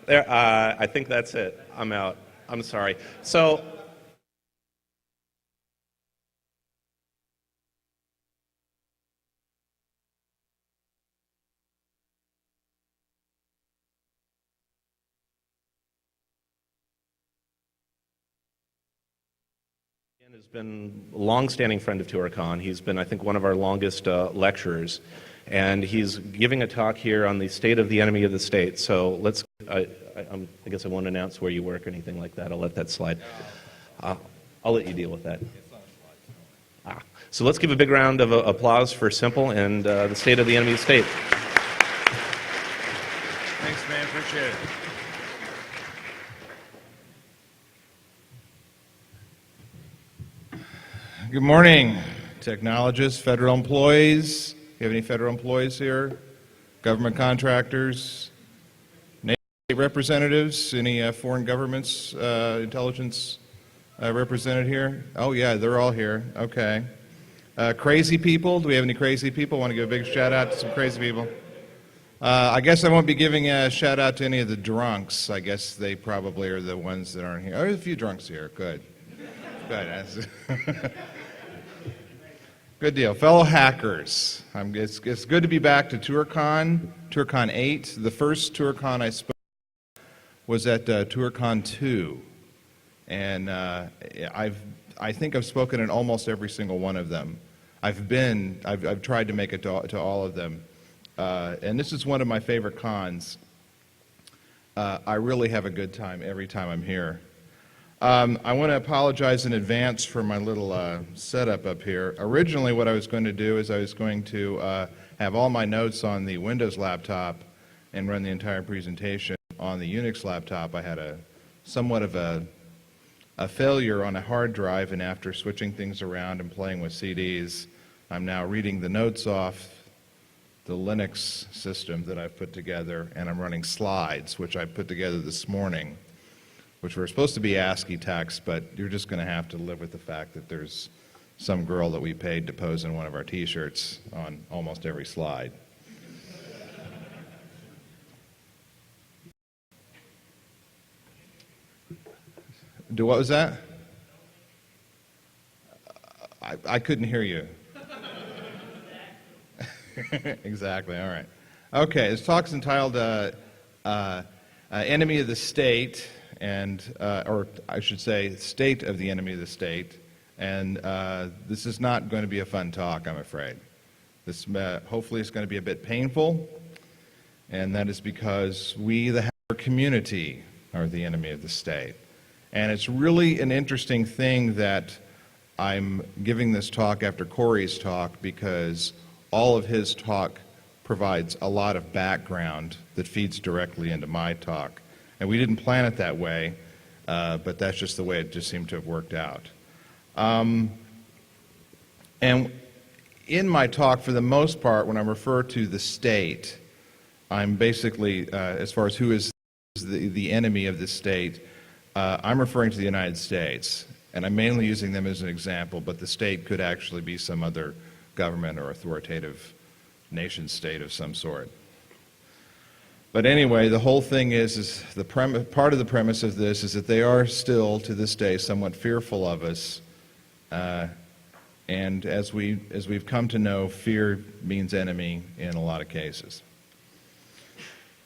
There, I think that's it. I'm out. I'm sorry. So, has been a long-standing friend of Toorcon. He's been, I think, one of our longest lecturers, and he's giving a talk here on the state of the enemy of the state. So let's. I guess I won't announce where you work or anything like that. I'll let that slide. I'll let you deal with that. So let's give a big round of applause for Simple and the state of the enemy of the state. Thanks, man. Appreciate it. Good morning, technologists, federal employees. Do you have any federal employees here? Government contractors, state representatives, any foreign governments, intelligence represented here? Oh yeah, they're all here. Okay. Crazy people. Do we have any crazy people? Want to give a big shout out to some crazy people? I guess I won't be giving a shout out to any of the drunks. I guess they probably are the ones that aren't here. Oh, there's a few drunks here. Good. Good. Good deal. Fellow hackers, it's good to be back to Toorcon 8. The first Toorcon I spoke was at Toorcon 2. And I think I've spoken at almost every single one of them. I've tried to make it to all of them. And this is one of my favorite cons. I really have a good time every time I'm here. I want to apologize in advance for my little setup up here. Originally what I was going to do is I was going to have all my notes on the Windows laptop and run the entire presentation on the Unix laptop. I had somewhat of a failure on a hard drive, and after switching things around and playing with CDs, I'm now reading the notes off the Linux system that I've put together, and I'm running slides, which I put together this morning, which were supposed to be ASCII text, but you're just going to have to live with the fact that there's some girl that we paid to pose in one of our t-shirts on almost every slide. What was that? I couldn't hear you. Exactly, all right. Okay, this talk's entitled Enemy of the State, or I should say, State of the Enemy of the State. And this is not going to be a fun talk, I'm afraid. This hopefully is going to be a bit painful, and that is because we, the hacker community, are the enemy of the state. And it's really an interesting thing that I'm giving this talk after Corey's talk, because all of his talk provides a lot of background that feeds directly into my talk. And we didn't plan it that way, but that's just the way it just seemed to have worked out. And in my talk, for the most part, when I refer to the state, I'm basically, as far as who is the enemy of the state, I'm referring to the United States. And I'm mainly using them as an example, but the state could actually be some other government or authoritative nation state of some sort. But anyway, the whole thing is part of the premise of this is that they are still, to this day, somewhat fearful of us. And as we've come to know, fear means enemy in a lot of cases.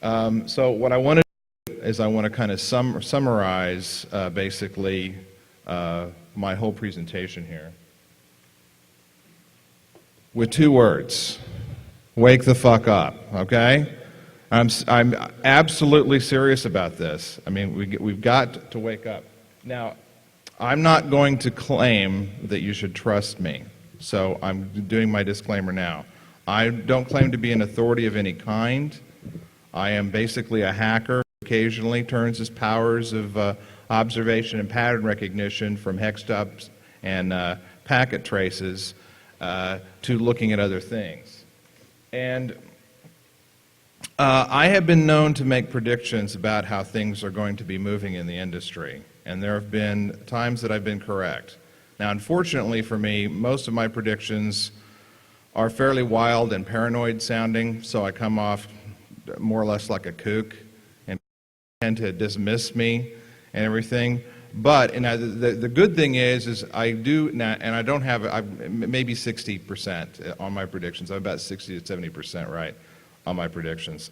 So what I want to do is I want to kind of summarize basically my whole presentation here with two words: wake the fuck up. Okay? I'm absolutely serious about this. I mean, we've got to wake up. Now, I'm not going to claim that you should trust me, so I'm doing my disclaimer now. I don't claim to be an authority of any kind. I am basically a hacker who occasionally turns his powers of observation and pattern recognition from hex dumps and packet traces to looking at other things. And I have been known to make predictions about how things are going to be moving in the industry, and there have been times that I've been correct. Now, unfortunately for me, most of my predictions are fairly wild and paranoid sounding, so I come off more or less like a kook. tend to dismiss me and everything. But the good thing is I do now, and I don't have maybe 60% on my predictions. I'm about 60 to 70% right on my predictions.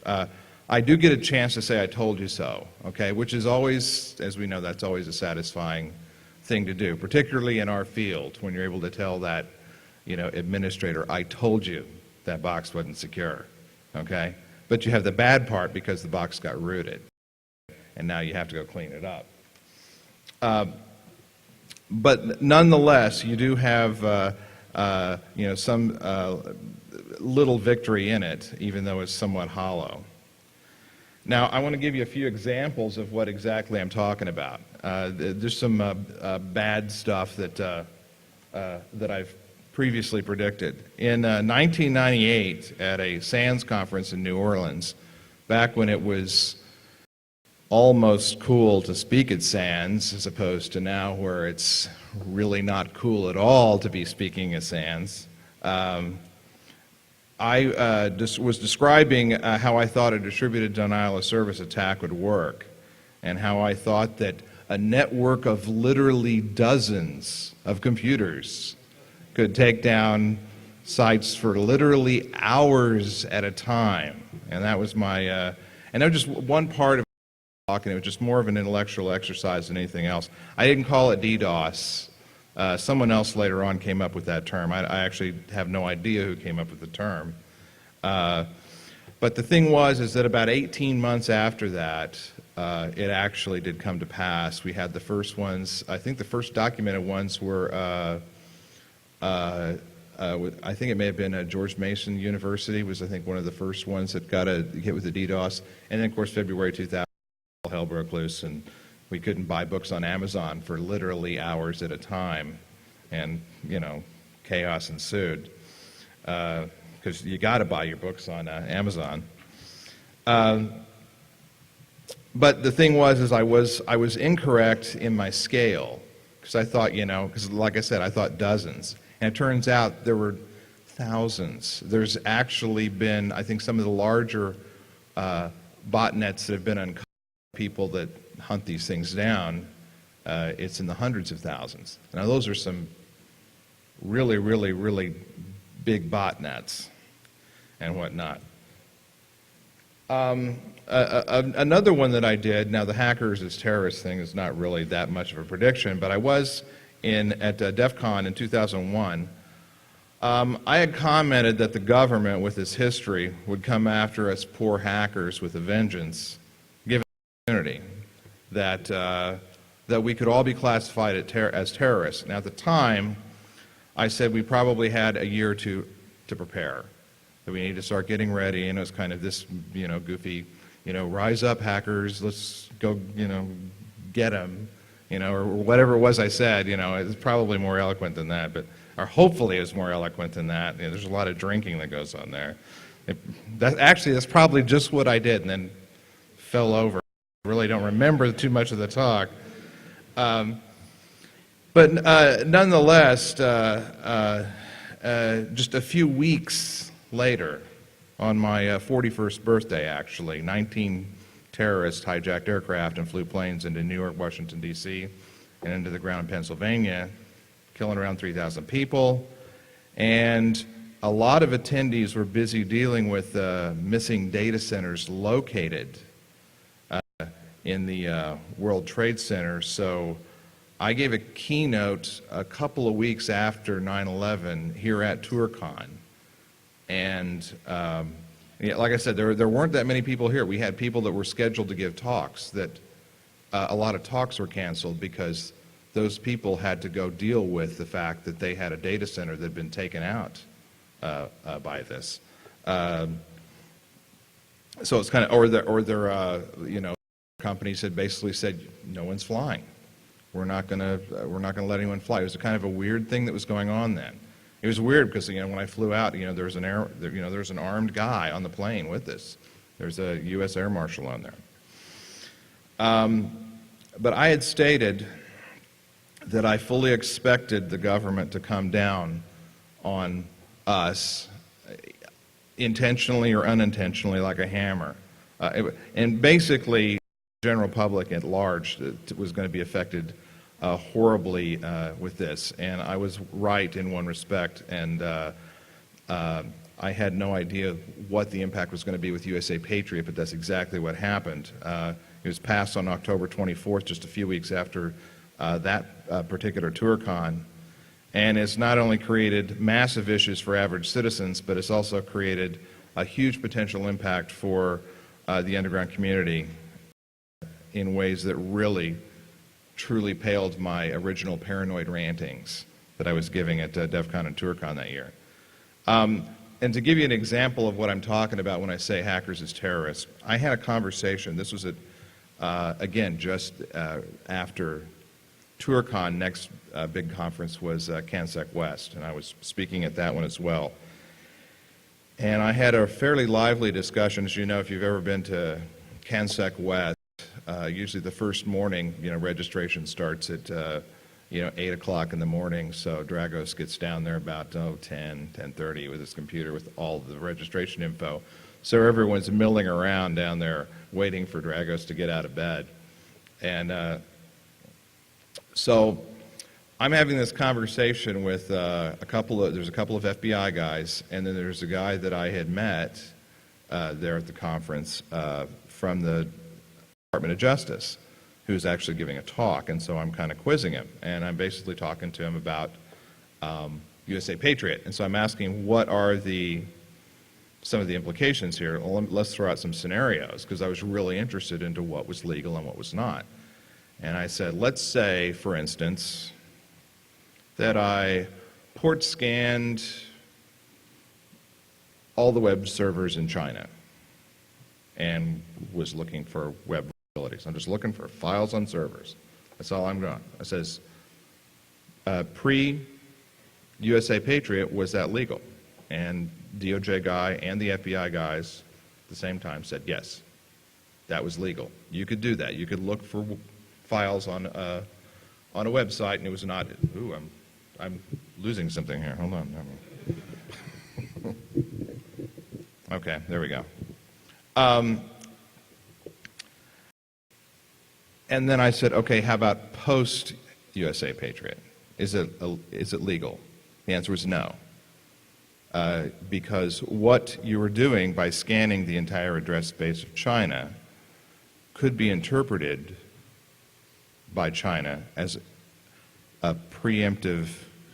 I do get a chance to say I told you so, okay, which is always, as we know, that's always a satisfying thing to do, particularly in our field when you're able to tell that, administrator, I told you that box wasn't secure, okay? But you have the bad part because the box got rooted, and now you have to go clean it up. But nonetheless, you do have some little victory in it, even though it's somewhat hollow. Now, I want to give you a few examples of what exactly I'm talking about. There's some bad stuff that I've previously predicted. In 1998, at a SANS conference in New Orleans, back when it was almost cool to speak at SANS, as opposed to now where it's really not cool at all to be speaking at SANS, I was describing how I thought a distributed denial of service attack would work, and how I thought that a network of literally dozens of computers could take down sites for literally hours at a time. And that was my, and that was just one part of talking. It was just more of an intellectual exercise than anything else. I didn't call it DDoS. Someone else later on came up with that term. I actually have no idea who came up with the term. But the thing is that about 18 months after that, it actually did come to pass. We had the first ones. I think the first documented ones were, I think it may have been George Mason University was, I think, one of the first ones that got hit with the DDoS. And then, of course, February 2000, all hell broke loose, and we couldn't buy books on Amazon for literally hours at a time, and chaos ensued because you got to buy your books on Amazon. But the thing is I was incorrect in my scale, because I thought, because like I said, I thought dozens, and it turns out there were thousands. There's actually been, I think, some of the larger botnets that have been uncovered, people that hunt these things down, it's in the hundreds of thousands. Now those are some really, really, really big botnets and whatnot. Another one that I did, now the hackers as terrorists thing is not really that much of a prediction, but I was at DEF CON in 2001. I had commented that the government, with its history, would come after us poor hackers with a vengeance, given the opportunity, that we could all be classified as terrorists. And at the time, I said we probably had a year or two to prepare, that we need to start getting ready, and it was kind of this, goofy, rise up hackers, let's go, get them, or whatever it was I said. It's probably more eloquent than that, or hopefully it's more eloquent than that. There's a lot of drinking that goes on there. That's probably just what I did, and then fell over. I really don't remember too much of the talk. But nonetheless, just a few weeks later, on my 41st birthday, actually, 19 terrorists hijacked aircraft and flew planes into New York, Washington, D.C., and into the ground in Pennsylvania, killing around 3,000 people. And a lot of attendees were busy dealing with missing data centers located in the World Trade Center. So I gave a keynote a couple of weeks after 9/11 here at Toorcon. And like I said, there weren't that many people here. We had people that were scheduled to give talks that a lot of talks were canceled because those people had to go deal with the fact that they had a data center that had been taken out by this. So it's kind of, or their companies had basically said, no one's flying. We're not going to let anyone fly. It was a kind of a weird thing that was going on then. It was weird because when I flew out, there was an armed guy on the plane with us. There's a U.S. Air Marshal on there. But I had stated that I fully expected the government to come down on us, intentionally or unintentionally, like a hammer. And basically, general public at large that was going to be affected horribly with this. And I was right in one respect, and I had no idea what the impact was going to be with USA Patriot, but that's exactly what happened. It was passed on October 24th, just a few weeks after that particular Toorcon. And it's not only created massive issues for average citizens, but it's also created a huge potential impact for the underground community in ways that really, truly paled my original paranoid rantings that I was giving at DEF CON and Toorcon that year. And to give you an example of what I'm talking about when I say hackers as terrorists, I had a conversation, this was again, just after Toorcon. Next big conference was CanSec West, and I was speaking at that one as well. And I had a fairly lively discussion. As you know, if you've ever been to CanSec West, usually the first morning, registration starts at 8 o'clock in the morning, so Dragos gets down there about 10:30 with his computer with all the registration info. So everyone's milling around down there waiting for Dragos to get out of bed. And so I'm having this conversation with there's a couple of FBI guys, and then there's a guy that I had met there at the conference from the Department of Justice, who's actually giving a talk, and so I'm kind of quizzing him, and I'm basically talking to him about USA Patriot, and so I'm asking what are some of the implications here. Well, let's throw out some scenarios, because I was really interested into what was legal and what was not. And I said, let's say, for instance, that I port scanned all the web servers in China and was looking for web vulnerabilities. I'm just looking for files on servers. That's all I'm going. I says, pre-USA Patriot, was that legal? And DOJ guy and the FBI guys at the same time said, yes, that was legal. You could do that. You could look for files on a website, and it was not. Ooh, I'm losing something here. Hold on. Okay, there we go. And then I said, okay, how about post USA Patriot? Is it legal? The answer was no. Because what you were doing by scanning the entire address space of China could be interpreted by China as a preemptive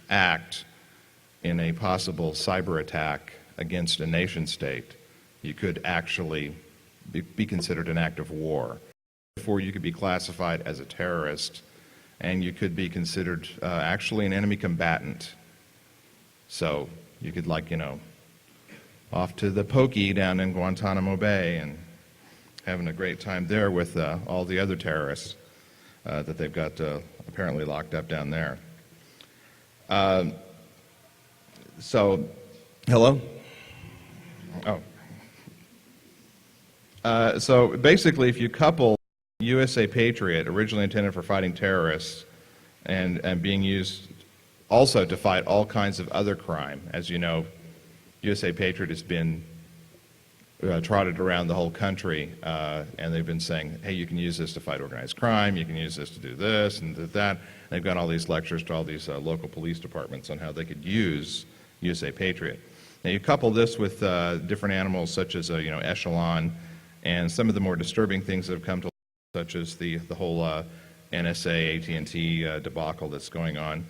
act in a possible cyber attack against a nation state. You could actually be considered an act of war. Therefore, you could be classified as a terrorist, and you could be considered actually an enemy combatant. So you could, off to the pokey down in Guantanamo Bay and having a great time there with all the other terrorists that they've got apparently locked up down there. So, hello? Oh. So basically, if you couple USA Patriot, originally intended for fighting terrorists, and being used also to fight all kinds of other crime, as you know, USA Patriot has been trotted around the whole country, and they've been saying, hey, you can use this to fight organized crime, you can use this to do this and do that. And they've got all these lectures to all these local police departments on how they could use USA Patriot. Now you couple this with different animals such as Echelon, and some of the more disturbing things that have come to light, such as the whole NSA, AT&T debacle that's going on,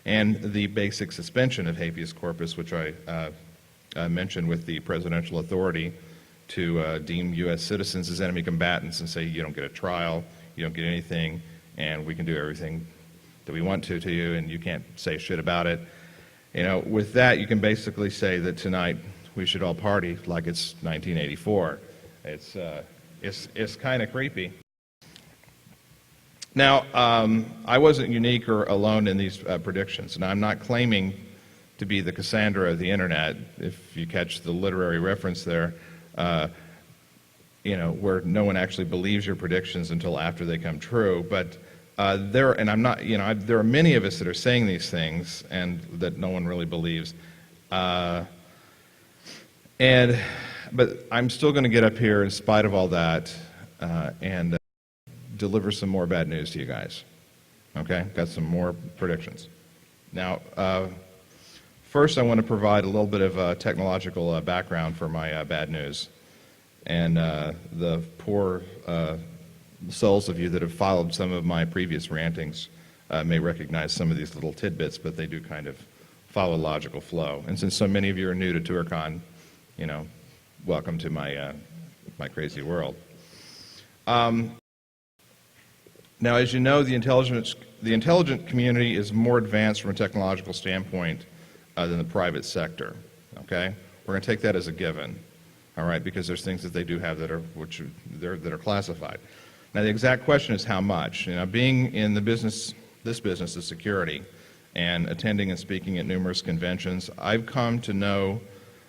and the basic suspension of habeas corpus, which I mentioned with the presidential authority to deem U.S. citizens as enemy combatants and say you don't get a trial, you don't get anything, and we can do everything that we want to you, and you can't say shit about it. With that, you can basically say that tonight we should all party like it's 1984. It's kind of creepy. Now, I wasn't unique or alone in these predictions, and I'm not claiming to be the Cassandra of the internet, if you catch the literary reference there, where no one actually believes your predictions until after they come true. But there are many of us that are saying these things and that no one really believes. But I'm still going to get up here in spite of all that and deliver some more bad news to you guys. Okay, got some more predictions. Now, first I want to provide a little bit of technological background for my bad news. And the poor souls of you that have followed some of my previous rantings may recognize some of these little tidbits, but they do kind of follow a logical flow. And since so many of you are new to Toorcon, you know, welcome to my crazy world. Now, as you know, the intelligent community is more advanced from a technological standpoint than the private sector. Okay, we're going to take that as a given. All right, because there's things that they do have that are classified. Now, the exact question is how much. You know, being in the business, this business of security, and attending and speaking at numerous conventions, I've come to know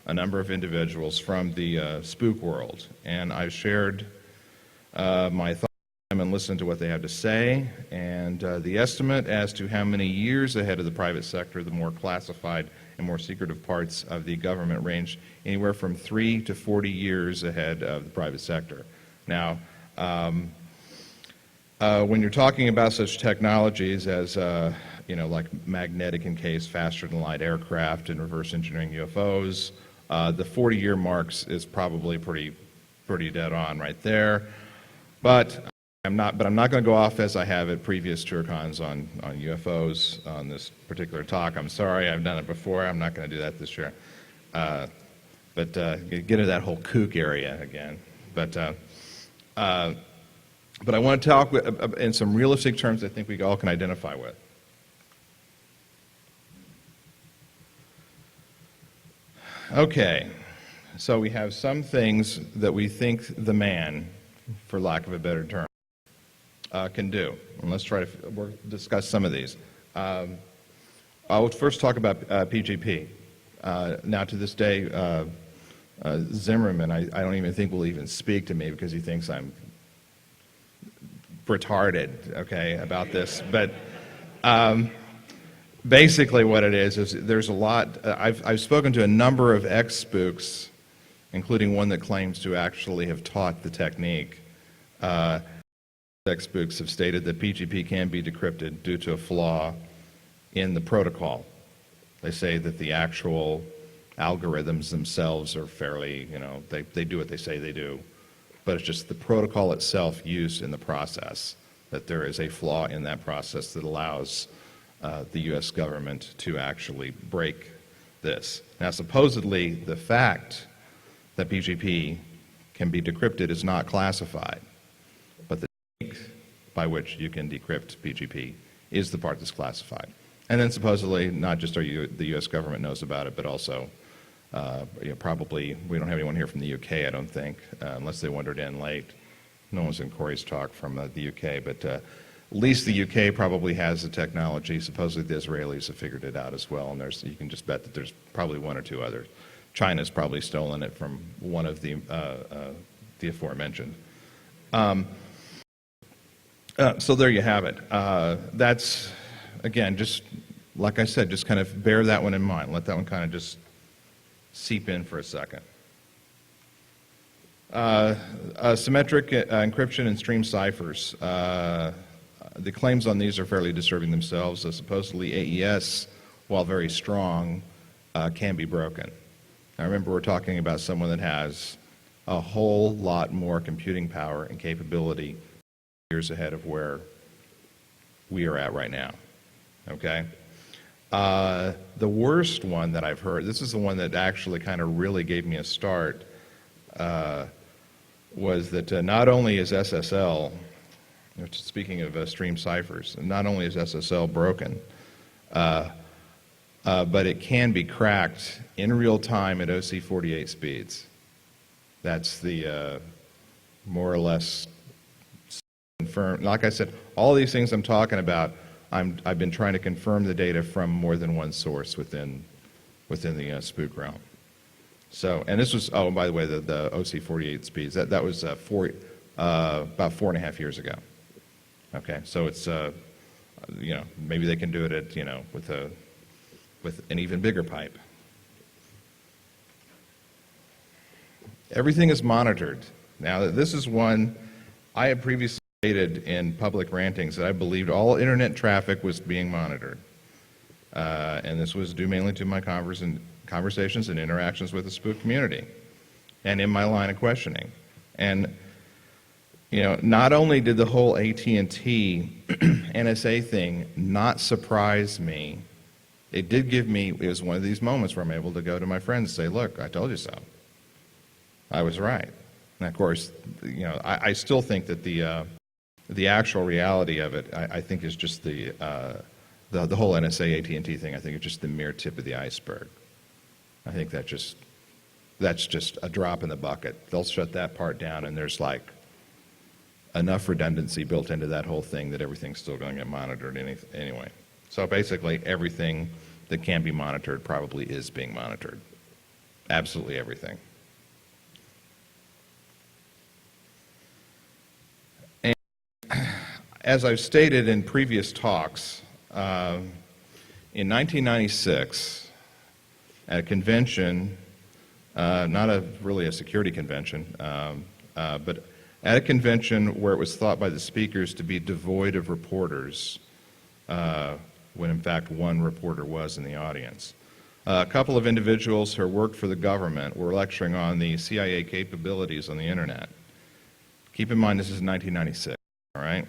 a number of individuals from the spook world, and I've shared my thoughts and listened to what they have to say, and the estimate as to how many years ahead of the private sector the more classified and more secretive parts of the government range anywhere from 3 to 40 years ahead of the private sector. Now, when you're talking about such technologies as you know, like magnetic encased faster than light aircraft and reverse engineering UFOs, the 40-year marks is probably pretty dead on right there. But I'm not going to go off as I have at previous Toorcons on UFOs on this particular talk. I'm sorry, I've done it before. I'm not going to do that this year. But get into that whole kook area again. But I want to talk in some realistic terms I think we all can identify with. Okay, so we have some things that we think the man, for lack of a better term, can do. And let's try to discuss some of these. I'll first talk about PGP. Now, to this day, Zimmerman, I don't even think will even speak to me because he thinks I'm retarded, okay, about this. But basically what it is there's a lot. I've spoken to a number of ex-spooks, including one that claims to actually have taught the technique. Ex-spooks have stated that PGP can be decrypted due to a flaw in the protocol. They say that the actual algorithms themselves are fairly, you know, they do what they say they do, but it's just the protocol itself used in the process, that there is a flaw in that process that allows the U.S. government to actually break this. Now, supposedly, the fact that PGP can be decrypted is not classified, but the technique by which you can decrypt PGP is the part that's classified. And then supposedly, not just the U.S. government knows about it, but also you know, probably, we don't have anyone here from the UK, I don't think, unless they wandered in late. No one's in Corey's talk from the UK, but at least the UK probably has the technology. Supposedly the Israelis have figured it out as well, and you can just bet that there's probably one or two others. China's probably stolen it from one of the aforementioned. So there you have it. That's, again, just like I said, just kind of bear that one in mind. Let that one kind of just seep in for a second. Symmetric encryption and stream ciphers. The claims on these are fairly disturbing themselves. Supposedly AES, while very strong, can be broken. Now remember, we're talking about someone that has a whole lot more computing power and capability years ahead of where we are at right now. Okay? The worst one that I've heard, this is the one that actually kind of really gave me a start, was that not only is SSL, speaking of stream ciphers, not only is SSL broken, but it can be cracked in real time at OC48 speeds. That's the more or less confirmed. Like I said, all these things I'm talking about, I've been trying to confirm the data from more than one source within the spook realm. So, and this was, oh, by the way, the OC48 speeds, that was about 4.5 years ago. Okay, so it's, you know, maybe they can do it at, you know, with an even bigger pipe. Everything is monitored. Now, this is one I had previously stated in public rantings that I believed all internet traffic was being monitored. And this was due mainly to my conversations and interactions with the spook community and in my line of questioning. And, you know, not only did the whole AT&T NSA thing not surprise me, it did give me, it was one of these moments where I'm able to go to my friends and say, look, I told you so. I was right. And of course, you know, I still think that the actual reality of it, I think, is just the whole NSA AT&T thing. I think it's just the mere tip of the iceberg. I think that's just a drop in the bucket. They'll shut that part down, and there's like enough redundancy built into that whole thing that everything's still going to get monitored anyway. So basically, everything that can be monitored probably is being monitored. Absolutely everything. And as I've stated in previous talks, in 1996, at a convention, not really a security convention, but at a convention where it was thought by the speakers to be devoid of reporters, when in fact one reporter was in the audience. A couple of individuals who worked for the government were lecturing on the CIA capabilities on the internet. Keep in mind this is 1996, all right?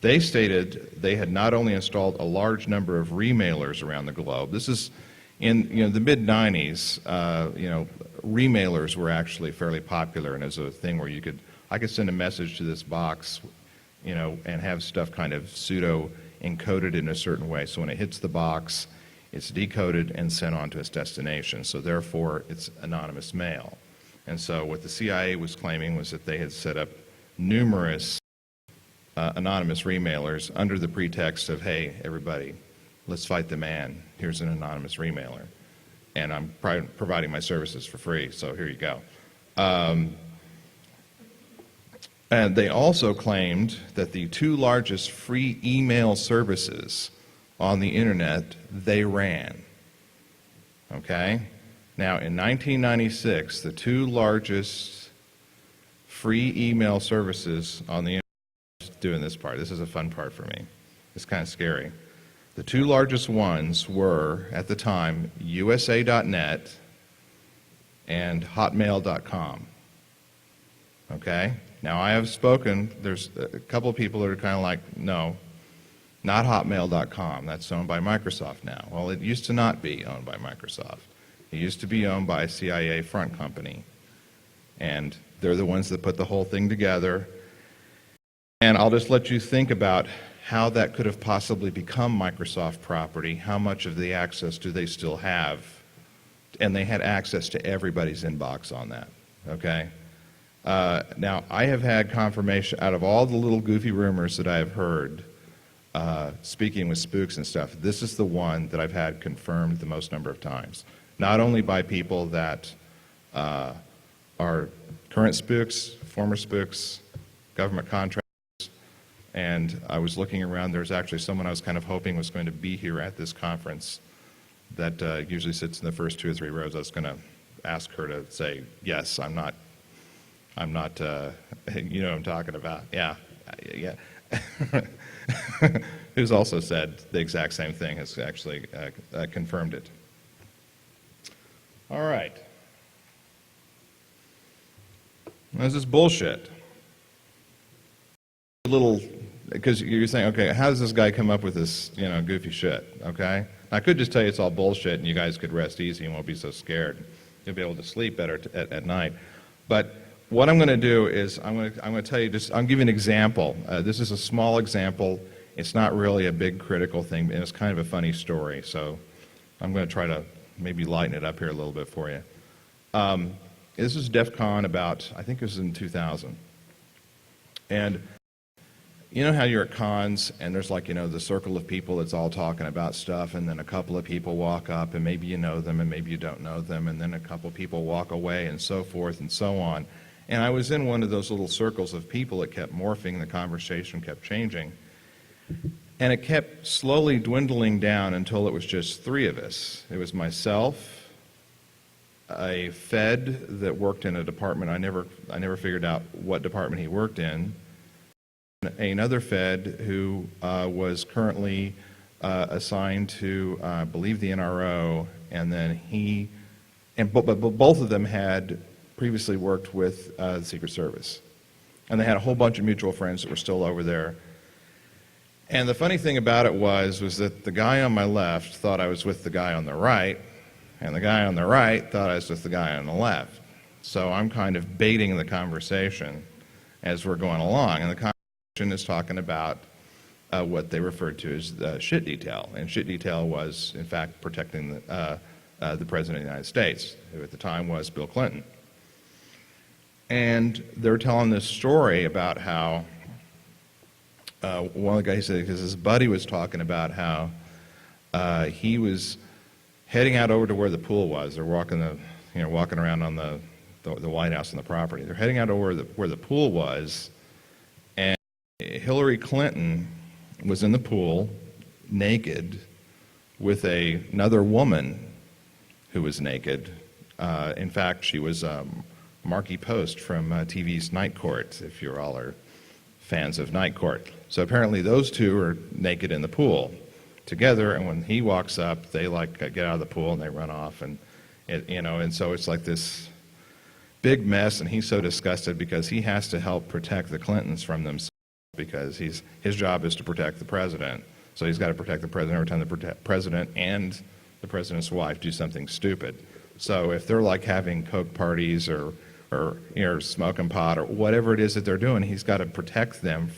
They stated they had not only installed a large number of remailers around the globe. This is in the mid-90s. Remailers were actually fairly popular, and as a thing where I could send a message to this box, and have stuff kind of pseudo encoded in a certain way. So when it hits the box, it's decoded and sent on to its destination. So therefore, it's anonymous mail. And so what the CIA was claiming was that they had set up numerous anonymous remailers under the pretext of, hey, everybody, let's fight the man. Here's an anonymous remailer. And I'm providing my services for free, so here you go. And they also claimed that the two largest free email services on the internet, they ran. Okay? Now, in 1996, the two largest free email services on the internet, doing this part, this is a fun part for me. It's kind of scary. The two largest ones were, at the time, USA.net and Hotmail.com. Okay? Now, I have spoken, there's a couple of people that are kind of like, no, not Hotmail.com. That's owned by Microsoft now. Well, it used to not be owned by Microsoft. It used to be owned by a CIA front company. And they're the ones that put the whole thing together. And I'll just let you think about how that could have possibly become Microsoft property. How much of the access do they still have? And they had access to everybody's inbox on that, okay? Now, I have had confirmation out of all the little goofy rumors that I have heard, speaking with spooks and stuff, this is the one that I've had confirmed the most number of times. Not only by people that are current spooks, former spooks, government contractors, and I was looking around, there's actually someone I was kind of hoping was going to be here at this conference that usually sits in the first 2 or 3 rows. I was going to ask her to say, yes, I'm not, you know what I'm talking about. Yeah. Who's also said the exact same thing, has actually confirmed it. All right. This is bullshit. Because you're saying, okay, how does this guy come up with this, goofy shit, okay? I could just tell you it's all bullshit and you guys could rest easy and won't be so scared. You'll be able to sleep better at night. But what I'm going to do is I'm going to tell you, I'll give you an example. This is a small example. It's not really a big critical thing, and it's kind of a funny story. So I'm going to try to maybe lighten it up here a little bit for you. This is DEF CON about, I think it was in 2000. And you know how you're at cons and there's like, the circle of people that's all talking about stuff, and then a couple of people walk up and maybe you know them and maybe you don't know them, and then a couple of people walk away and so forth and so on. And I was in one of those little circles of people that kept morphing, the conversation kept changing. And it kept slowly dwindling down until it was just 3 of us. It was myself, a Fed that worked in a department, I never figured out what department he worked in, another Fed who was currently assigned to, I believe, the NRO, and then but both of them had previously worked with the Secret Service. And they had a whole bunch of mutual friends that were still over there. And the funny thing about it was that the guy on my left thought I was with the guy on the right, and the guy on the right thought I was with the guy on the left. So I'm kind of baiting the conversation as we're going along. And the conversation is talking about what they referred to as the shit detail. And shit detail was, in fact, protecting the President of the United States, who at the time was Bill Clinton. And they're telling this story about how one of the guys said, because his buddy was talking about how he was heading out over to where the pool was. They're walking around on the White House and the property. They're heading out over where the pool was, and Hillary Clinton was in the pool naked with another woman who was naked. In fact, she was Marky Post from TV's Night Court, if you all are fans of Night Court. So apparently those two are naked in the pool together, and when he walks up, they get out of the pool and they run off, and and so it's like this big mess, and he's so disgusted because he has to help protect the Clintons from themselves, because his job is to protect the president. So he's got to protect the president every time the president and the president's wife do something stupid. So if they're like having Coke parties or smoking pot or whatever it is that they're doing, he's got to protect them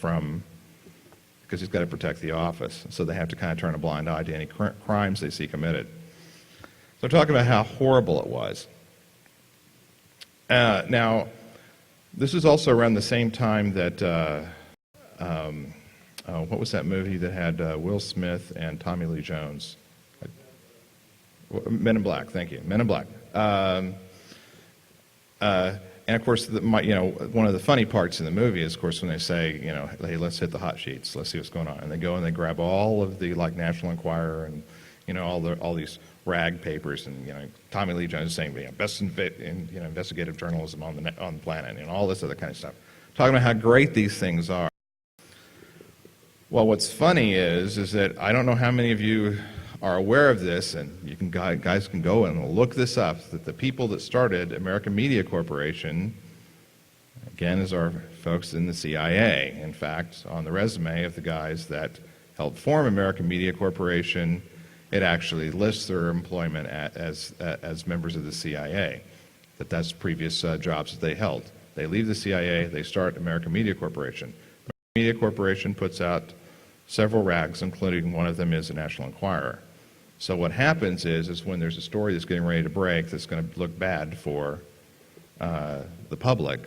because he's got to protect the office. So they have to kind of turn a blind eye to any crimes they see committed. So talking about how horrible it was. Now, this is also around the same time that, what was that movie that had Will Smith and Tommy Lee Jones? Men in Black, thank you, Men in Black. And of course, one of the funny parts in the movie is, of course, when they say, hey, let's hit the hot sheets, let's see what's going on, and they go and they grab all of the National Enquirer and all these rag papers, and Tommy Lee Jones is saying best investigative journalism on the planet, and all this other kind of stuff, talking about how great these things are. Well, what's funny is that I don't know how many of you are aware of this, and you can guys can go and look this up, that the people that started American Media Corporation, again, is our folks in the CIA. In fact, on the resume of the guys that helped form American Media Corporation, it actually lists their employment as members of the CIA, that's previous jobs that they held. They leave the CIA, they start American Media Corporation. American Media Corporation puts out several rags, including one of them is the National Enquirer. So what happens is when there's a story that's getting ready to break that's going to look bad for the public,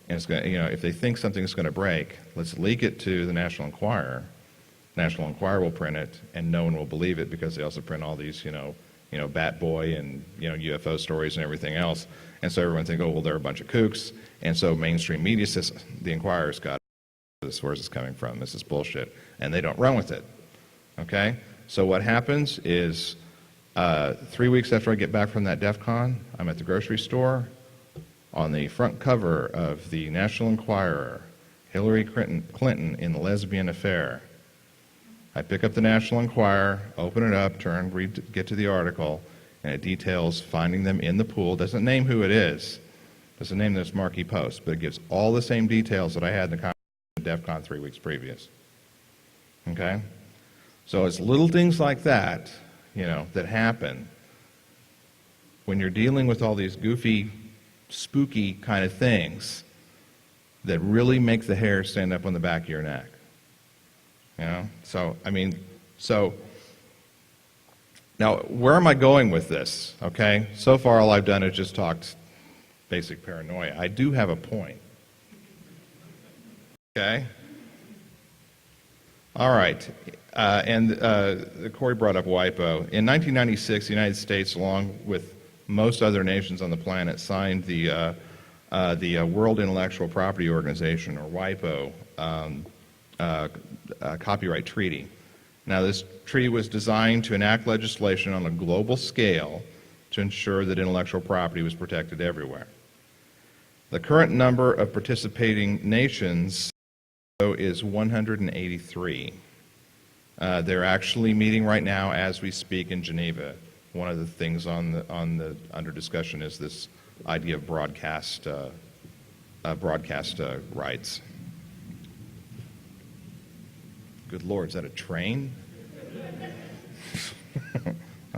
and it's going to, if they think something's going to break, let's leak it to the National Enquirer. National Enquirer will print it, and no one will believe it because they also print all these, Bat Boy and UFO stories and everything else. And so everyone thinks, oh, well, they're a bunch of kooks. And so mainstream media says the Enquirer's got this. Where's this coming from? This is bullshit, and they don't run with it. Okay. So what happens is 3 weeks after I get back from that DEF CON, I'm at the grocery store. On the front cover of the National Enquirer, Hillary Clinton in the lesbian affair. I pick up the National Enquirer, open it up, get to the article, and it details finding them in the pool. Doesn't name who it is. Doesn't name this Marky Post, but it gives all the same details that I had in the DEF CON 3 weeks previous. Okay? So it's little things like that, that happen when you're dealing with all these goofy, spooky kind of things that really make the hair stand up on the back of your neck. So now where am I going with this? Okay, so far all I've done is just talked basic paranoia. I do have a point. Okay? All right. Corey brought up WIPO. In 1996, the United States, along with most other nations on the planet, signed the World Intellectual Property Organization, or WIPO, copyright treaty. Now, this treaty was designed to enact legislation on a global scale to ensure that intellectual property was protected everywhere. The current number of participating nations is 183. They're actually meeting right now as we speak in Geneva. One of the things under discussion is this idea of broadcast rights. Good Lord, is that a train?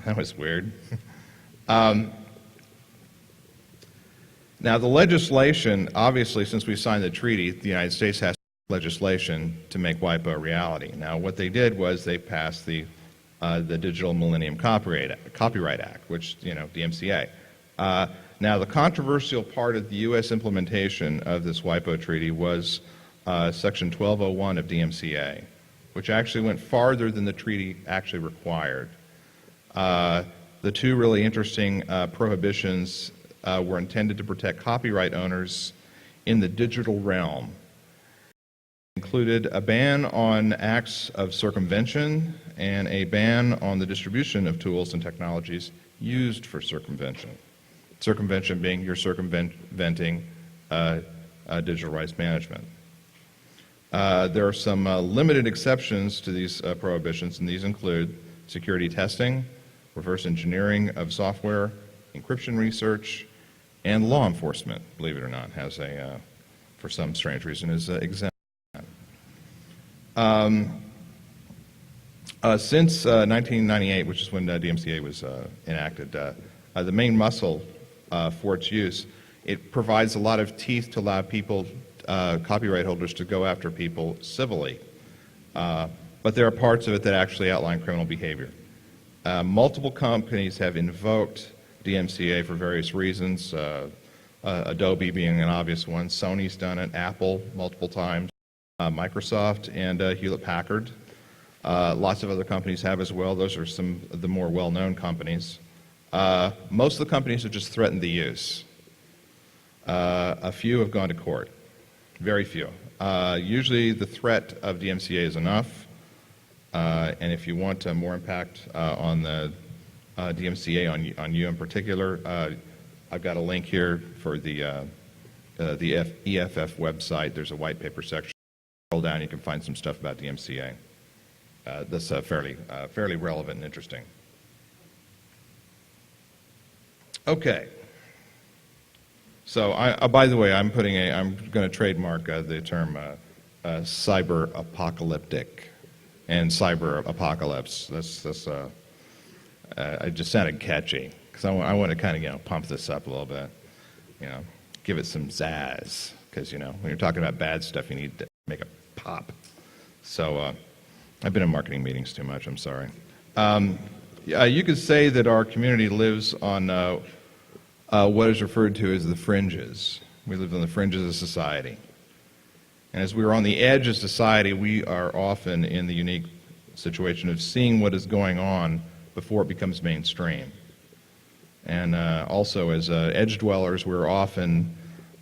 That was weird. Now, the legislation, obviously, since we signed the treaty, the United States has legislation to make WIPO a reality. Now, what they did was they passed the Digital Millennium Copyright Act, which, DMCA. Now, the controversial part of the U.S. implementation of this WIPO treaty was Section 1201 of DMCA, which actually went farther than the treaty actually required. The two really interesting prohibitions were intended to protect copyright owners in the digital realm. It included a ban on acts of circumvention and a ban on the distribution of tools and technologies used for circumvention. Circumvention being you're circumventing digital rights management. There are some limited exceptions to these prohibitions, and these include security testing, reverse engineering of software, encryption research, and law enforcement, believe it or not, has for some strange reason, is exempt. Since 1998, which is when DMCA was enacted, the main muscle for its use, it provides a lot of teeth to allow people, copyright holders, to go after people civilly. But there are parts of it that actually outline criminal behavior. Multiple companies have invoked DMCA for various reasons, Adobe being an obvious one. Sony's done it, Apple multiple times, Microsoft and Hewlett-Packard. Lots of other companies have as well. Those are some of the more well-known companies. Most of the companies have just threatened the use. A few have gone to court, very few. Usually the threat of DMCA is enough, and if you want more impact on the DMCA on you in particular, I've got a link here for the EFF website. There's a white paper section. Scroll down, you can find some stuff about DMCA. That's fairly relevant and interesting. Okay. So, by the way, I'm going to trademark the term cyber apocalyptic and cyber apocalypse. It just sounded catchy because I want to kind of pump this up a little bit, give it some zazz because when you're talking about bad stuff, you need to make it pop. So I've been in marketing meetings too much. I'm sorry. You could say that our community lives on what is referred to as the fringes. We live on the fringes of society. And as we're on the edge of society, we are often in the unique situation of seeing what is going on before it becomes mainstream. And also, as edge dwellers, we're often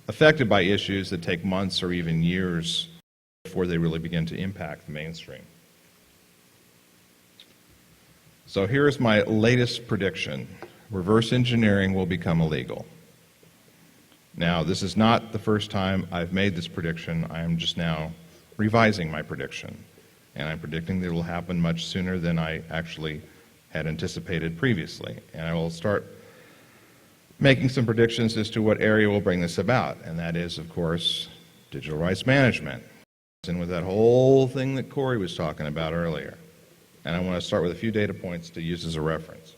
affected by issues that take months or even years before they really begin to impact the mainstream. So here's my latest prediction. Reverse engineering will become illegal. Now, this is not the first time I've made this prediction. I am just now revising my prediction. And I'm predicting that it will happen much sooner than I actually had anticipated previously. And I will start making some predictions as to what area will bring this about. And that is, of course, digital rights management. And with that whole thing that Corey was talking about earlier. And I want to start with a few data points to use as a reference.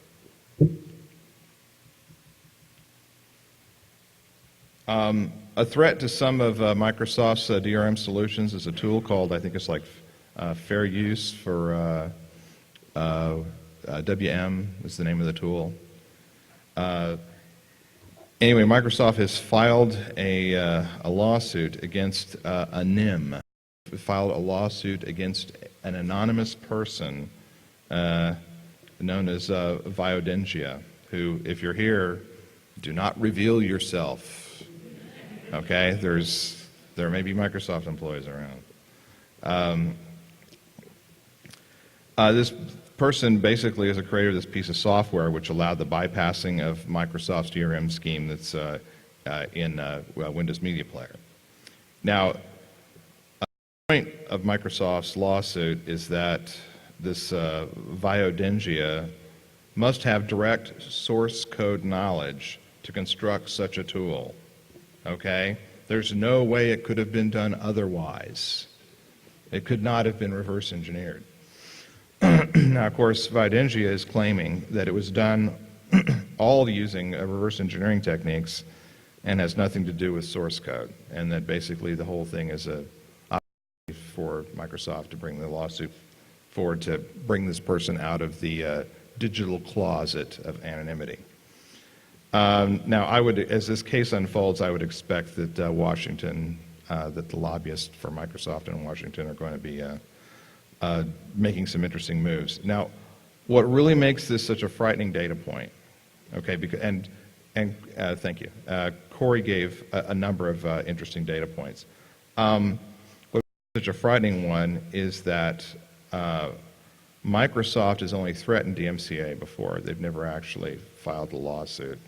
A threat to some of Microsoft's DRM solutions is a tool called, I think it's like Fair Use for WM is the name of the tool. Anyway, Microsoft has filed a lawsuit against a NIM. Filed a lawsuit against an anonymous person known as Viodentia, who, if you're here, do not reveal yourself. Okay, there may be Microsoft employees around. This person basically is a creator of this piece of software which allowed the bypassing of Microsoft's DRM scheme that's in Windows Media Player. Now, point of Microsoft's lawsuit is that this Viodengia must have direct source code knowledge to construct such a tool. Okay? There's no way it could have been done otherwise. It could not have been reverse engineered. Now, of course, Viodengia is claiming that it was done all using reverse engineering techniques and has nothing to do with source code, and that basically the whole thing is a opportunity for Microsoft to bring the lawsuit forward to bring this person out of the digital closet of anonymity. Now, as this case unfolds, I would expect that Washington, that the lobbyists for Microsoft in Washington are going to be making some interesting moves. Now, what really makes this such a frightening data point, okay, thank you. Corey gave a number of interesting data points. What makes such a frightening one is that Microsoft has only threatened DMCA before. They've never actually filed a lawsuit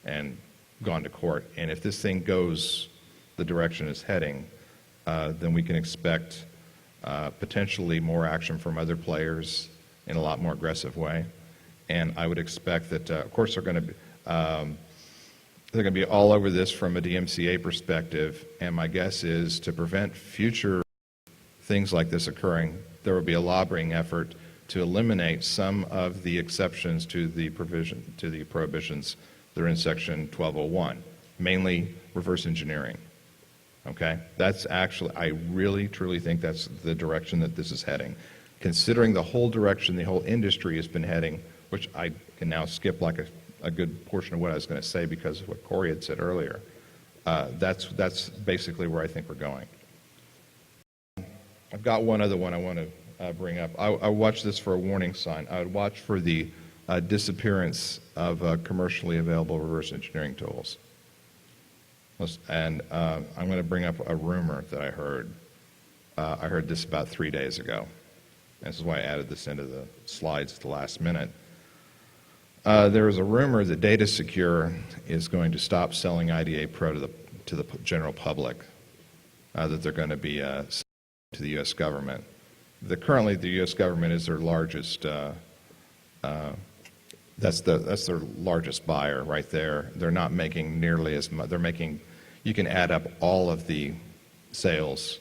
and gone to court. And if this thing goes the direction it's heading, then we can expect potentially more action from other players in a lot more aggressive way. And I would expect that, of course, they're going to be all over this from a DMCA perspective. And my guess is to prevent future things like this occurring, there will be a lobbying effort to eliminate some of the exceptions to the prohibitions that are in Section 1201, mainly reverse engineering. Okay, that's actually, I really, truly think that's the direction that this is heading. Considering the whole direction the whole industry has been heading, which I can now skip like a good portion of what I was going to say because of what Corey had said earlier. That's basically where I think we're going. I've got one other one I want to bring up. I watch this for a warning sign. I would watch for the disappearance of commercially available reverse engineering tools. And I'm going to bring up a rumor that I heard. I heard this about 3 days ago. This is why I added this into the slides at the last minute. There is a rumor that Data Secure is going to stop selling IDA Pro to the general public, that they're going to be selling to the U.S. government. Currently, the U.S. government is their largest. That's their largest buyer right there. They're not making nearly as much. They're making. You can add up all of the sales,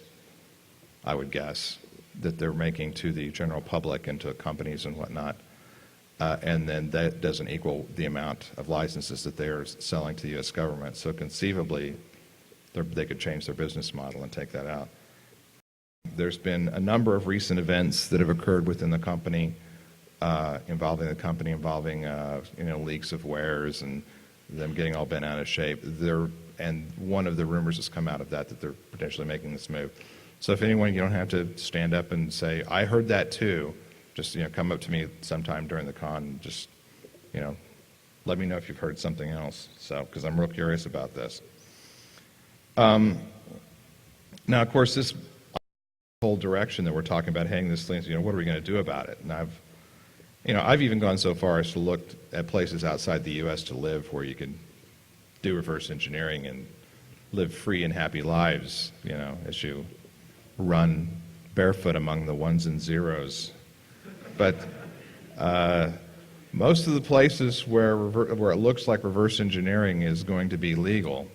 I would guess, that they're making to the general public and to companies and whatnot, and then that doesn't equal the amount of licenses that they are selling to the U.S. government. So conceivably, they could change their business model and take that out. There's been a number of recent events that have occurred within the company, involving leaks of wares and them getting all bent out of shape. And one of the rumors has come out of that they're potentially making this move. So if anyone, you don't have to stand up and say, I heard that too. Just come up to me sometime during the con and just let me know if you've heard something else. So because I'm real curious about this. Now, of course, this whole direction that we're talking about heading this thing, what are we going to do about it? And I've even gone so far as to look at places outside the U.S. to live where you can do reverse engineering and live free and happy lives, as you run barefoot among the ones and zeros. But most of the places where it looks like reverse engineering is going to be legal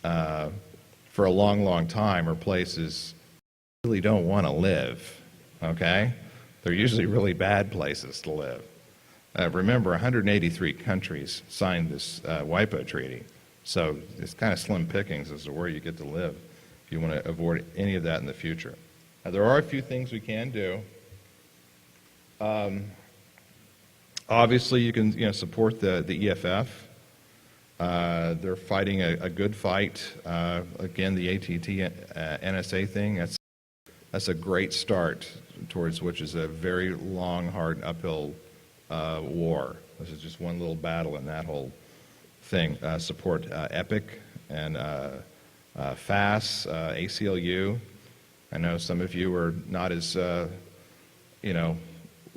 for a long, long time are places you really don't want to live, okay? They're usually really bad places to live. Remember, 183 countries signed this WIPO treaty, so it's kind of slim pickings as to where you get to live if you want to avoid any of that in the future. Now, there are a few things we can do. Obviously, you can support the EFF. They're fighting a good fight. Again, the AT&T NSA thing, that's a great start towards which is a very long, hard, uphill war. This is just one little battle in that whole thing. Support EPIC and FAS, ACLU. I know some of you are not as,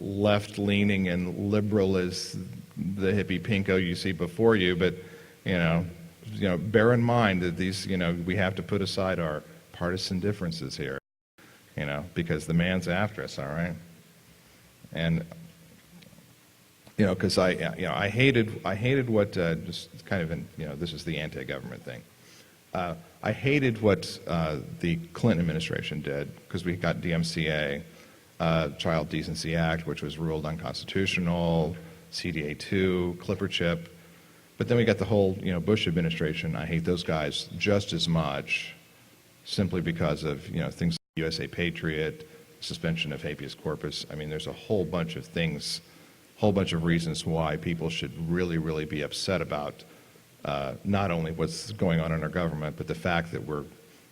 left-leaning and liberal as the hippie pinko you see before you, but, bear in mind that these, we have to put aside our partisan differences here. because the man's after us, all right? And because I hated what just kind of this is the anti-government thing. I hated what the Clinton administration did because we got DMCA, Child Decency Act, which was ruled unconstitutional, CDA2, Clipper chip, but then we got the whole Bush administration. I hate those guys just as much, simply because of things like USA Patriot, suspension of habeas corpus. I mean, there's a whole bunch of things, whole bunch of reasons why people should really, really be upset about not only what's going on in our government, but the fact that we're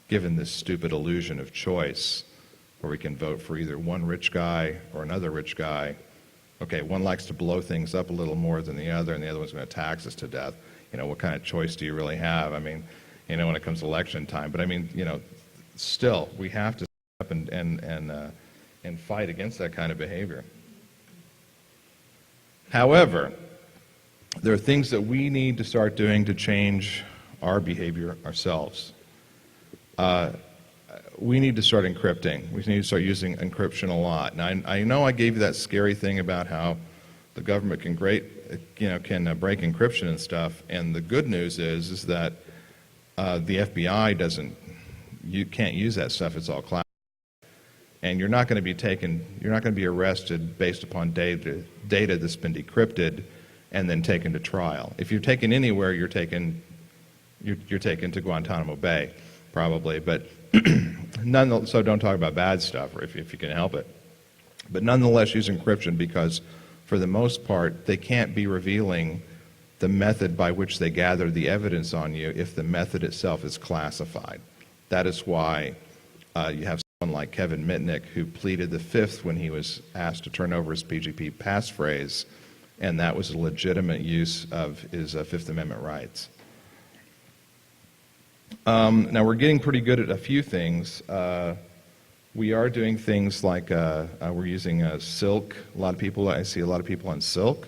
given this stupid illusion of choice where we can vote for either one rich guy or another rich guy. Okay, one likes to blow things up a little more than the other, and the other one's going to tax us to death. What kind of choice do you really have? I mean, when it comes to election time. But I mean, still, we have to step up and fight against that kind of behavior. However, there are things that we need to start doing to change our behavior ourselves. We need to start encrypting. We need to start using encryption a lot. Now, I know I gave you that scary thing about how the government can break encryption and stuff. And the good news is that the FBI you can't use that stuff. It's all classified. And you're not going to be arrested based upon data that's been decrypted and then taken to trial. If you're taken anywhere, you're taken to Guantanamo Bay, probably. But so don't talk about bad stuff, or if you can help it. But nonetheless, use encryption because, for the most part, they can't be revealing the method by which they gather the evidence on you if the method itself is classified. That is why you have someone like Kevin Mitnick, who pleaded the Fifth when he was asked to turn over his PGP passphrase, and that was a legitimate use of his Fifth Amendment rights. Now, we're getting pretty good at a few things. We are doing things like we're using Silk. I see a lot of people on Silk.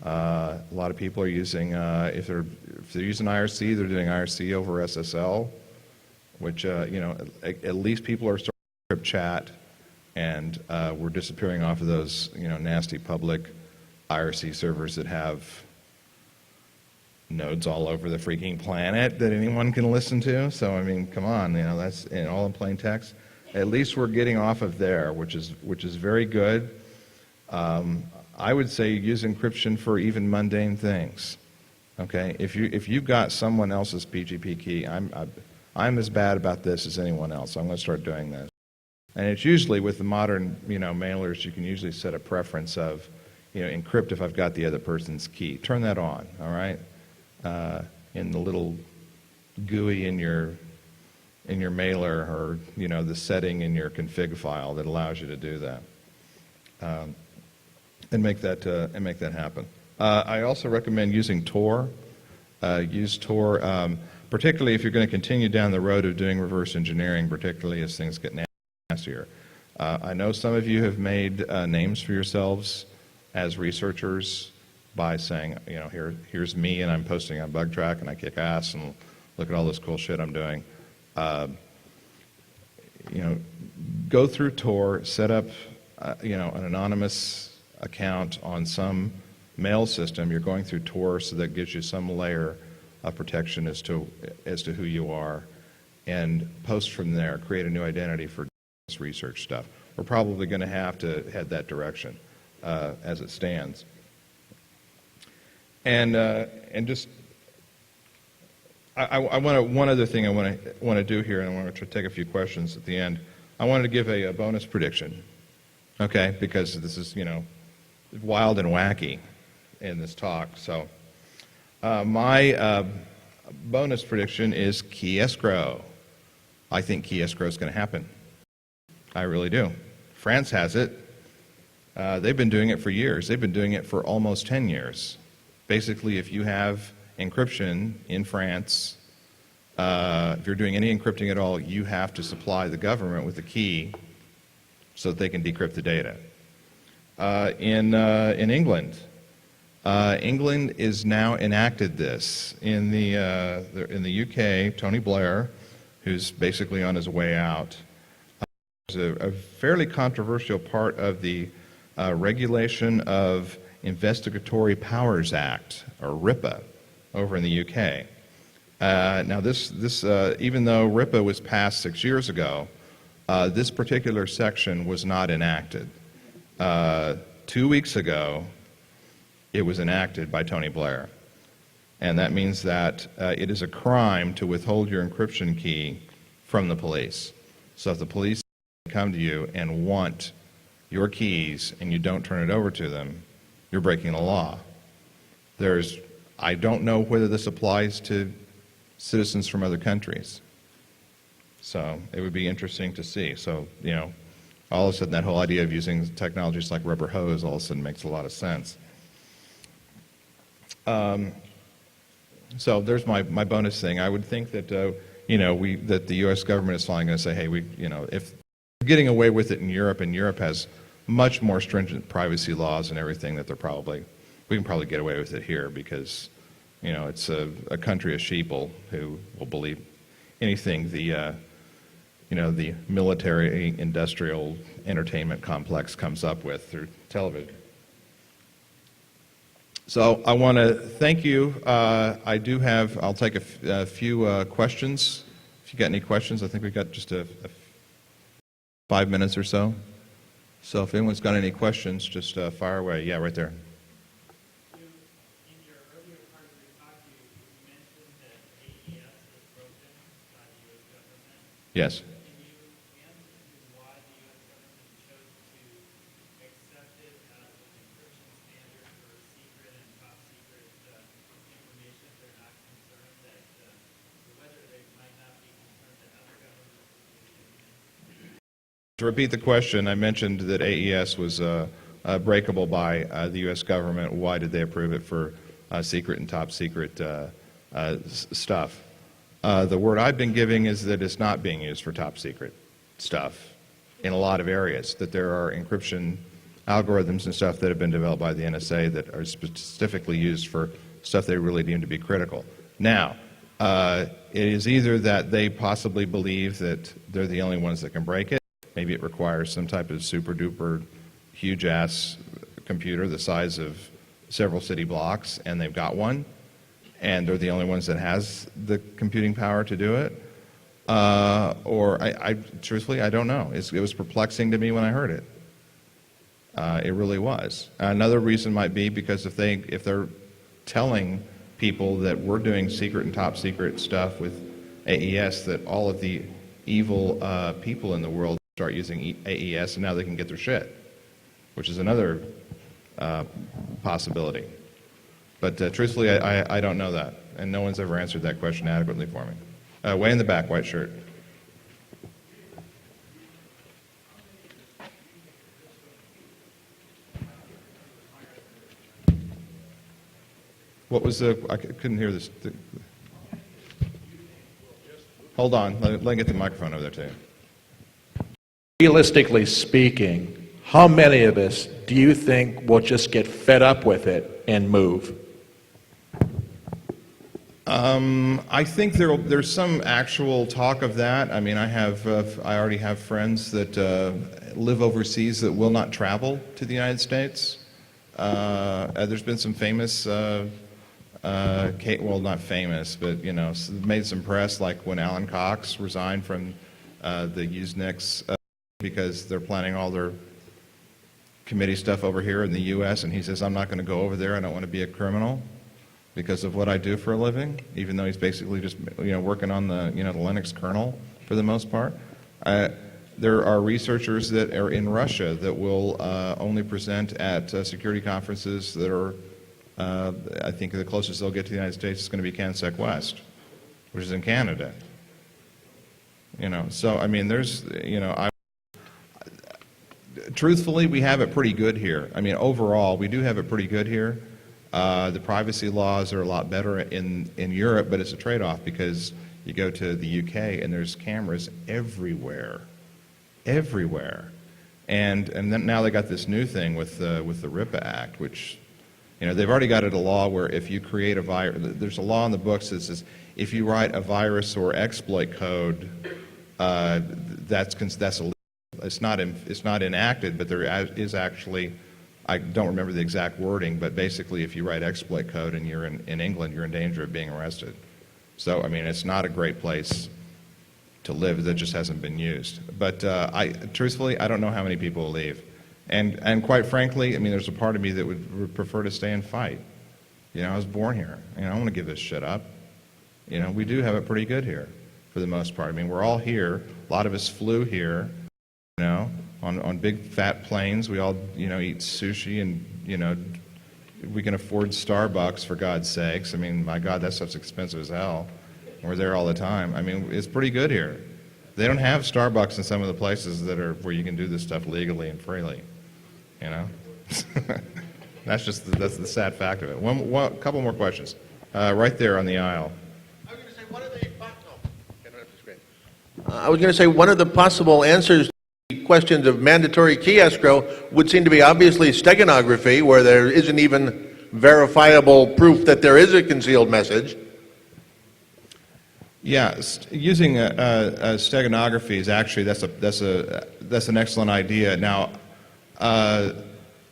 A lot of people are using, if they're using IRC, they're doing IRC over SSL, which, at least people are starting to encrypt chat, and we're disappearing off of those, nasty public IRC servers that have nodes all over the freaking planet that anyone can listen to. So, I mean, come on, that's all in plain text. At least we're getting off of there, which is very good. I would say use encryption for even mundane things. Okay, if you've got someone else's PGP key, I'm as bad about this as anyone else. So I'm going to start doing this. And it's usually with the modern mailers, you can usually set a preference of encrypt if I've got the other person's key. Turn that on. All right. In the little GUI in your mailer, or the setting in your config file that allows you to do that, and make that happen. I also recommend using Tor. Use Tor, particularly if you're going to continue down the road of doing reverse engineering, particularly as things get nastier. I know some of you have made names for yourselves as researchers by saying, here's me, and I'm posting on BugTrack, and I kick ass, and look at all this cool shit I'm doing. Go through Tor, set up, an anonymous account on some mail system. You're going through Tor, so that gives you some layer of protection as to who you are, and post from there. Create a new identity for this research stuff. We're probably going to have to head that direction as it stands. And just, I want one other thing I want to do here, and I want to take a few questions at the end. I wanted to give a bonus prediction, okay? Because this is wild and wacky in this talk. So my bonus prediction is key escrow. I think key escrow is going to happen. I really do. France has it. They've been doing it for years. They've been doing it for almost 10 years. Basically, if you have encryption in France, if you're doing any encrypting at all, you have to supply the government with a key so that they can decrypt the data. In England, England is now enacted this. In the UK, Tony Blair, who's basically on his way out, a fairly controversial part of the Regulation of Investigatory Powers Act, or RIPA, over in the UK. Now, even though RIPA was passed 6 years ago, this particular section was not enacted. 2 weeks ago, it was enacted by Tony Blair. And that means that it is a crime to withhold your encryption key from the police. So if the police come to you and want your keys and you don't turn it over to them, you're breaking the law. I don't know whether this applies to citizens from other countries. So it would be interesting to see. So, all of a sudden that whole idea of using technologies like rubber hose all of a sudden makes a lot of sense. So there's my bonus thing. I would think that, that the U.S. government is finally going to say, hey, if we're getting away with it in Europe, and Europe has much more stringent privacy laws and everything, that we can probably get away with it here because, it's a country of sheeple who will believe anything the military industrial entertainment complex comes up with through television. So I want to thank you. I'll take a few questions. If you got any questions, I think we've got just a 5 minutes or so. So if anyone's got any questions, just fire away. Yeah, right there. In your earlier part of your talk, you mentioned that AES was broken by the U.S. government. Yes. Can you answer why the U.S. government chose to accept it as an encryption standard for secret and top secret information? They're not concerned that, whether they might not be concerned that other governments will be. To repeat the question, I mentioned that AES was breakable by the U.S. government. Why did they approve it for secret and top secret stuff? The word I've been giving is that it's not being used for top secret stuff in a lot of areas, that there are encryption algorithms and stuff that have been developed by the NSA that are specifically used for stuff they really deem to be critical. Now, it is either that they possibly believe that they're the only ones that can break it. Maybe it requires some type of super-duper huge-ass computer the size of several city blocks, and they've got one, and they're the only ones that has the computing power to do it. Or truthfully, I don't know. It was perplexing to me when I heard it. It really was. Another reason might be because if they're telling people that we're doing secret and top secret stuff with AES, that all of the evil people in the world start using AES, and now they can get their shit, which is another possibility. But truthfully, I don't know that, and no one's ever answered that question adequately for me. Way in the back, white shirt. What was I couldn't hear this. Hold on, let me get the microphone over there to you. Realistically speaking, how many of us do you think will just get fed up with it and move? I think there's some actual talk of that. I mean, I already have friends that live overseas that will not travel to the United States. There's been some famous, well, not famous, but made some press, like when Alan Cox resigned from the Usenex because they're planning all their committee stuff over here in the U.S. and he says, I'm not going to go over there. I don't want to be a criminal because of what I do for a living, even though he's basically just working on the the Linux kernel for the most part. There are researchers that are in Russia that will only present at security conferences that are, I think the closest they'll get to the United States is going to be CanSec West, which is in Canada. So I mean, there's, truthfully, we have it pretty good here. I mean, overall, we do have it pretty good here. The privacy laws are a lot better in Europe, but it's a trade-off because you go to the UK and there's cameras everywhere, and then now they got this new thing with the RIPA Act, which they've already got it a law where if you create a virus, there's a law in the books that says if you write a virus or exploit code, that's illegal. it's not enacted, but there is actually, I don't remember the exact wording, but basically if you write exploit code and you're in England, you're in danger of being arrested. So, I mean, it's not a great place to live. That just hasn't been used. But truthfully, I don't know how many people will leave. And quite frankly, I mean, there's a part of me that would prefer to stay and fight. You know, I was born here. You know, I don't want to give this shit up. You know, we do have it pretty good here for the most part. I mean, we're all here. A lot of us flew here, you know, on big fat planes. We all, you know, eat sushi and, you know, we can afford Starbucks, for God's sakes. I mean, my God, that stuff's expensive as hell. We're there all the time. I mean, it's pretty good here. They don't have Starbucks in some of the places that are where you can do this stuff legally and freely, you know? That's the sad fact of it. One couple more questions. Right there on the aisle. I was going to say, one of the possible answers to the questions of mandatory key escrow would seem to be obviously steganography, where there isn't even verifiable proof that there is a concealed message. Yeah, using steganography is actually that's an excellent idea. Now,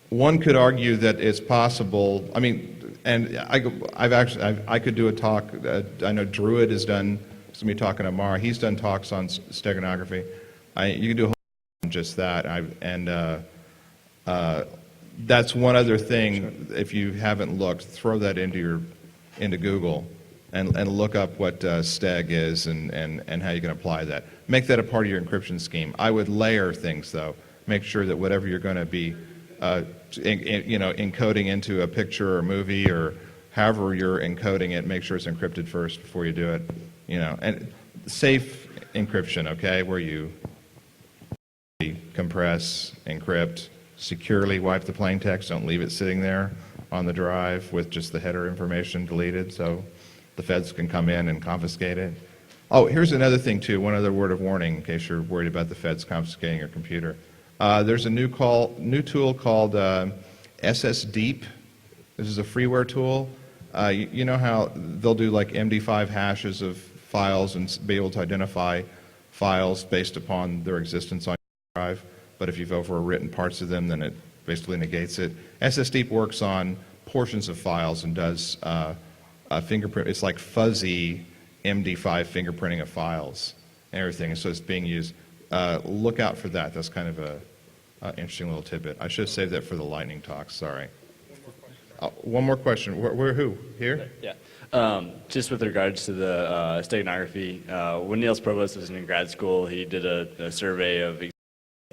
one could argue that it's possible. I mean, and I could do a talk. I know Druid has done. He's going to be talking tomorrow. He's done talks on steganography. You can do a whole on just that. That's one other thing. If you haven't looked, throw that into Google. And look up what steg is and how you can apply that. Make that a part of your encryption scheme. I would layer things, though. Make sure that whatever you're going to be encoding into a picture or movie or however you're encoding it, make sure it's encrypted first before you do it. You know, and safe encryption, okay, where you compress, encrypt, securely wipe the plain text. Don't leave it sitting there on the drive with just the header information deleted. So the feds can come in and confiscate it. Oh, here's another thing, too. One other word of warning in case you're worried about the feds confiscating your computer. There's a new tool called SSDeep. This is a freeware tool. You know how they'll do like MD5 hashes of files and be able to identify files based upon their existence on your drive. But if you've overwritten parts of them, then it basically negates it. SSDeep works on portions of files and does fingerprint. It's like fuzzy MD5 fingerprinting of files and everything, and so it's being used. Look out for that. That's kind of a interesting little tidbit. I should have saved that for the lightning talk. Sorry. One more question. Where who? Here? Yeah. Just with regards to the steganography, when Niels Provost was in grad school, he did a survey of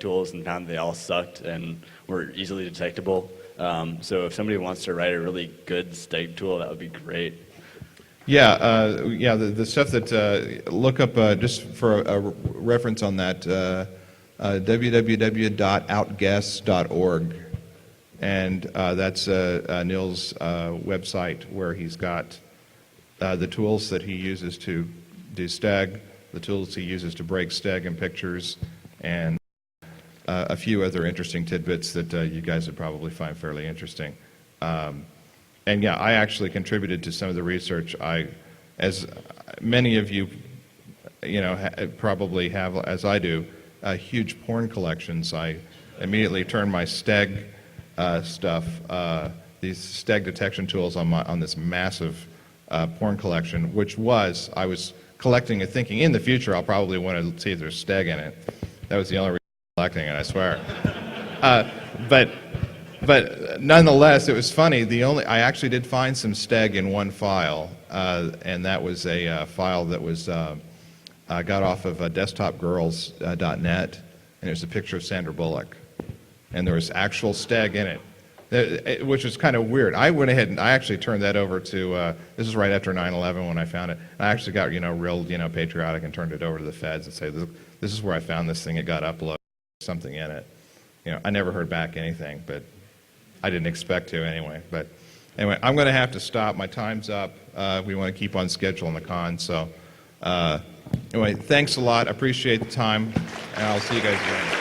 tools and found they all sucked and were easily detectable. So if somebody wants to write a really good steg tool, that would be great. Yeah, the stuff that, look up, just for a reference on that, www.outguess.org. And that's Neil's website where he's got the tools that he uses to do steg, the tools he uses to break steg in pictures, and a few other interesting tidbits that you guys would probably find fairly interesting. And yeah, I actually contributed to some of the research. As many of you, probably have, as I do, huge porn collections. I immediately turned my steg stuff, these steg detection tools on this massive porn collection, which I was collecting and thinking in the future I'll probably want to see if there's steg in it. That was the only reason I was collecting it, I swear. But nonetheless, it was funny. I actually did find some steg in one file, and that was a file that was got off of desktopgirls.net, and it was a picture of Sandra Bullock, and there was actual steg in it, which was kind of weird. I went ahead and I actually turned that over to. This was right after 9/11 when I found it. I actually got real patriotic and turned it over to the feds and say, "This is where I found this thing. It got uploaded. Something in it." I never heard back anything, but I didn't expect to anyway. But anyway, I'm going to have to stop. My time's up. We want to keep on schedule on the con. So anyway, thanks a lot. I appreciate the time, and I'll see you guys again.